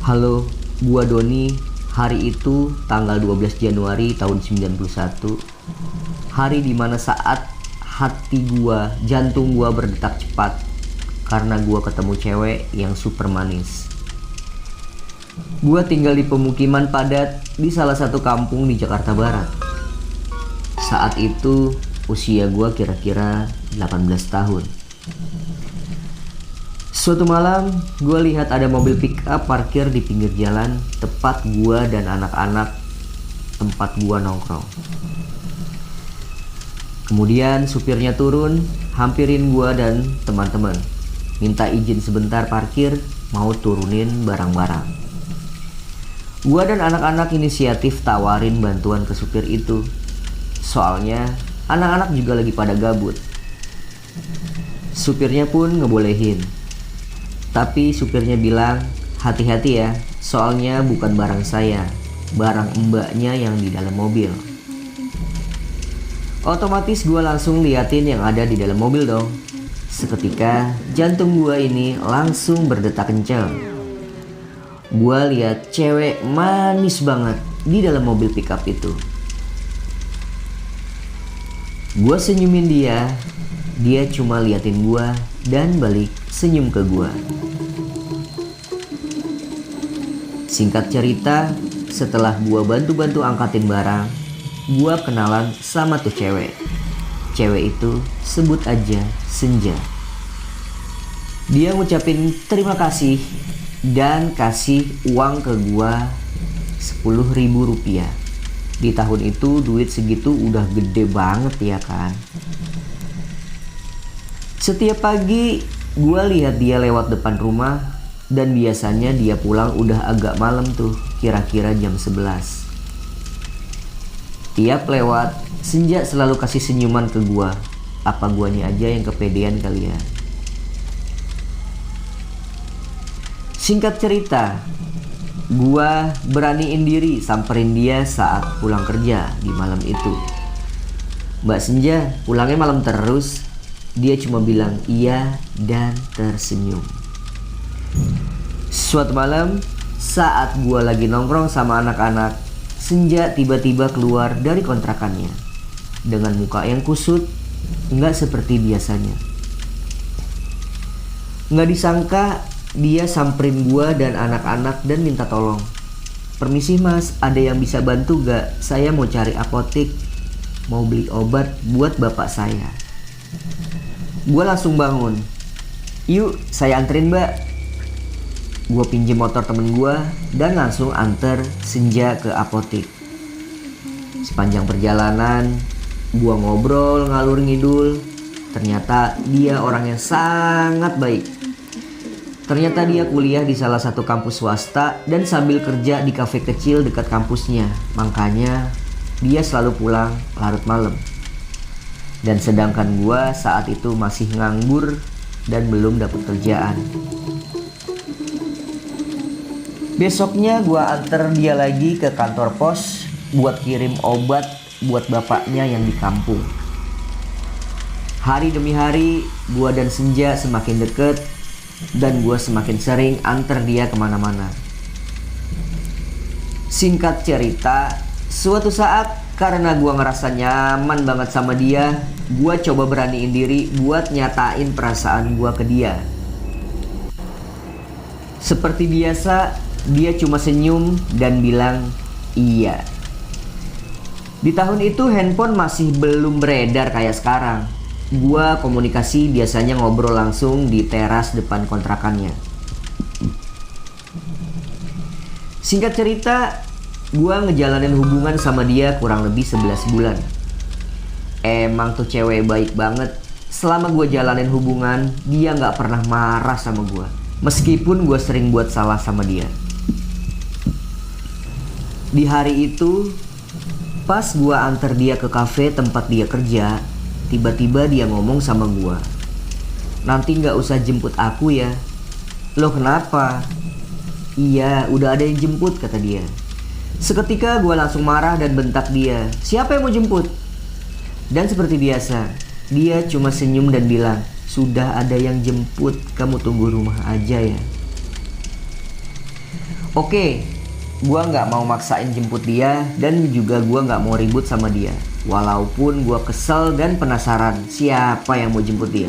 Halo, gua Doni. Hari itu tanggal 12 Januari tahun 91. Hari dimana saat hati gua, jantung gua berdetak cepat karena gua ketemu cewek yang super manis. Gua tinggal di pemukiman padat di salah satu kampung di Jakarta Barat. Saat itu usia gua kira-kira 18 tahun. Suatu malam, gue lihat ada mobil pick-up parkir di pinggir jalan tepat gue dan anak-anak tempat gue nongkrong. Kemudian supirnya turun, hampirin gue dan teman-teman. Minta izin sebentar parkir, mau turunin barang-barang. Gue dan anak-anak inisiatif tawarin bantuan ke supir itu. Soalnya anak-anak juga lagi pada gabut. Supirnya pun ngebolehin. Tapi supirnya bilang, hati-hati ya, soalnya bukan barang saya, barang mbaknya yang di dalam mobil. Otomatis gue langsung liatin yang ada di dalam mobil dong. Seketika jantung gue ini langsung berdetak kencang. Gue lihat cewek manis banget di dalam mobil pickup itu. Gue senyumin dia cuma liatin gue dan balik senyum ke gue. Singkat cerita, setelah gue bantu-bantu angkatin barang, gue kenalan sama tuh cewek. Cewek itu sebut aja Senja. Dia ngucapin terima kasih dan kasih uang ke gue 10.000 rupiah. Di tahun itu duit segitu udah gede banget ya kan. Setiap pagi gue lihat dia lewat depan rumah dan biasanya dia pulang udah agak malam tuh, kira-kira jam 11. Tiap lewat, Senja selalu kasih senyuman ke gue. Apa guanya aja yang kepedean kali ya. Singkat cerita, gue beraniin diri samperin dia saat pulang kerja di malam itu. Mbak Senja, pulangnya malam terus? Dia cuma bilang iya dan tersenyum. Suatu malam, saat gue lagi nongkrong sama anak-anak, Senja tiba-tiba keluar dari kontrakannya dengan muka yang kusut, nggak seperti biasanya. Nggak disangka dia samperin gue dan anak-anak dan minta tolong. Permisi mas, ada yang bisa bantu gak? Saya mau cari apotik, mau beli obat buat bapak saya. Gue langsung bangun. Yuk, saya anterin mbak. Gue pinjem motor temen gue dan langsung anter Senja ke apotik. Sepanjang perjalanan, gue ngobrol ngalur ngidul. Ternyata dia orang yang sangat baik. Ternyata dia kuliah di salah satu kampus swasta dan sambil kerja di kafe kecil dekat kampusnya. Makanya dia selalu pulang larut malam. Dan sedangkan gue saat itu masih nganggur dan belum dapat kerjaan. Besoknya gue anter dia lagi ke kantor pos buat kirim obat buat bapaknya yang di kampung. Hari demi hari gue dan Senja semakin deket dan gue semakin sering anter dia kemana-mana. Singkat cerita, suatu saat karena gue ngerasa nyaman banget sama dia, gue coba beraniin diri buat nyatain perasaan gue ke dia. Seperti biasa, dia cuma senyum dan bilang iya. Di tahun itu handphone masih belum beredar kayak sekarang. Gue komunikasi biasanya ngobrol langsung di teras depan kontrakannya. Singkat cerita, gue ngejalanin hubungan sama dia kurang lebih 11 bulan. Emang tuh cewek baik banget. Selama gue jalanin hubungan, dia gak pernah marah sama gue. Meskipun gue sering buat salah sama dia. Di hari itu, pas gue antar dia ke kafe tempat dia kerja, tiba-tiba dia ngomong sama gue, nanti gak usah jemput aku ya. Loh kenapa? Iya, udah ada yang jemput, kata dia. Seketika gue langsung marah dan bentak dia. Siapa yang mau jemput? Dan seperti biasa, dia cuma senyum dan bilang, sudah ada yang jemput, kamu tunggu rumah aja ya. Oke, gua nggak mau maksain jemput dia dan juga gua nggak mau ribut sama dia. Walaupun gua kesel dan penasaran siapa yang mau jemput dia.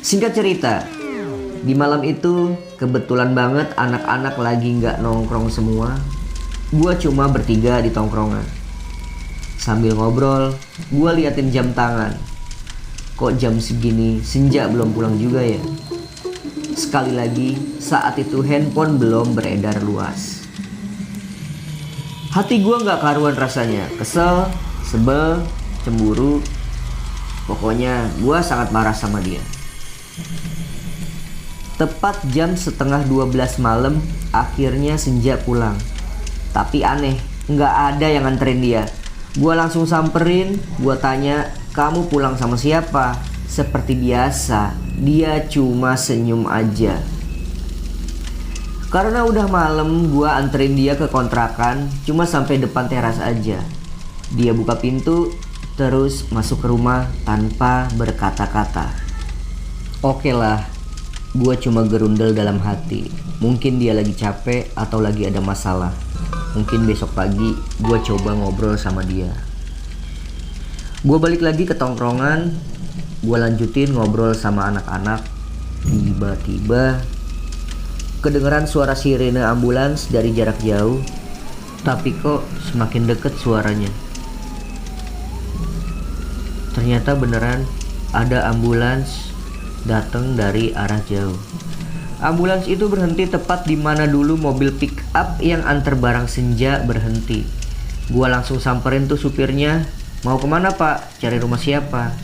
Singkat cerita, di malam itu kebetulan banget anak-anak lagi nggak nongkrong semua. Gua cuma bertiga di tongkrongan. Sambil ngobrol, gua liatin jam tangan. Kok jam segini senja belum pulang juga ya? Sekali lagi, saat itu handphone belum beredar luas. Hati gue gak karuan rasanya. Kesel, sebel, cemburu. Pokoknya gue sangat marah sama dia. Tepat jam setengah 12 malam, akhirnya Senja pulang. Tapi aneh, gak ada yang nganterin dia. Gue langsung samperin, gue tanya, "Kamu pulang sama siapa?" Seperti biasa, dia cuma senyum aja. Karena udah malam, gua anterin dia ke kontrakan, cuma sampai depan teras aja. Dia buka pintu, terus masuk ke rumah tanpa berkata-kata. Oke lah, gua cuma gerundel dalam hati. Mungkin dia lagi capek atau lagi ada masalah. Mungkin besok pagi gua coba ngobrol sama dia. Gua balik lagi ke tongkrongan. Gue lanjutin ngobrol sama anak-anak. Tiba-tiba kedengeran suara sirene ambulans dari jarak jauh. Tapi kok semakin deket suaranya. Ternyata beneran ada ambulans datang dari arah jauh. Ambulans itu berhenti tepat di mana dulu mobil pick up yang antar barang Senja berhenti. Gue langsung samperin tuh supirnya. "Mau kemana pak? Cari rumah siapa?"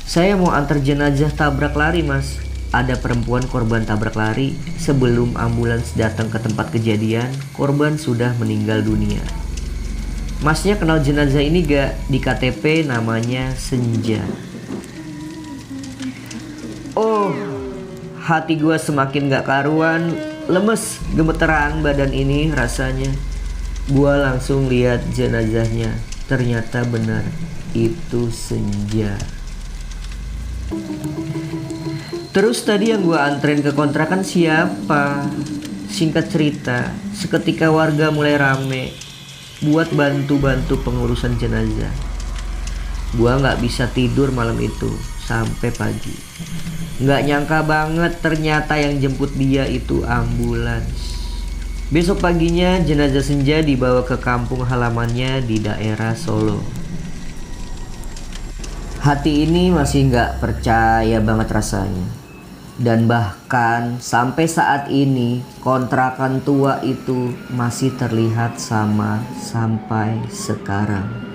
"Saya mau antar jenazah tabrak lari mas. Ada perempuan korban tabrak lari. Sebelum ambulans datang ke tempat kejadian, korban sudah meninggal dunia. Masnya kenal jenazah ini gak? Di KTP namanya Senja." Oh, hati gue semakin gak karuan. Lemes, gemeteran badan ini rasanya. Gue langsung lihat jenazahnya. Ternyata benar, itu Senja. Terus tadi yang gue anterin ke kontrakan siapa? Singkat cerita, seketika warga mulai rame buat bantu-bantu pengurusan jenazah. Gue gak bisa tidur malam itu sampai pagi. Gak nyangka banget ternyata yang jemput dia itu ambulans. Besok paginya jenazah Senja dibawa ke kampung halamannya di daerah Solo. Hati ini masih gak percaya banget rasanya. Dan bahkan sampai saat ini kontrakan tua itu masih terlihat sama sampai sekarang.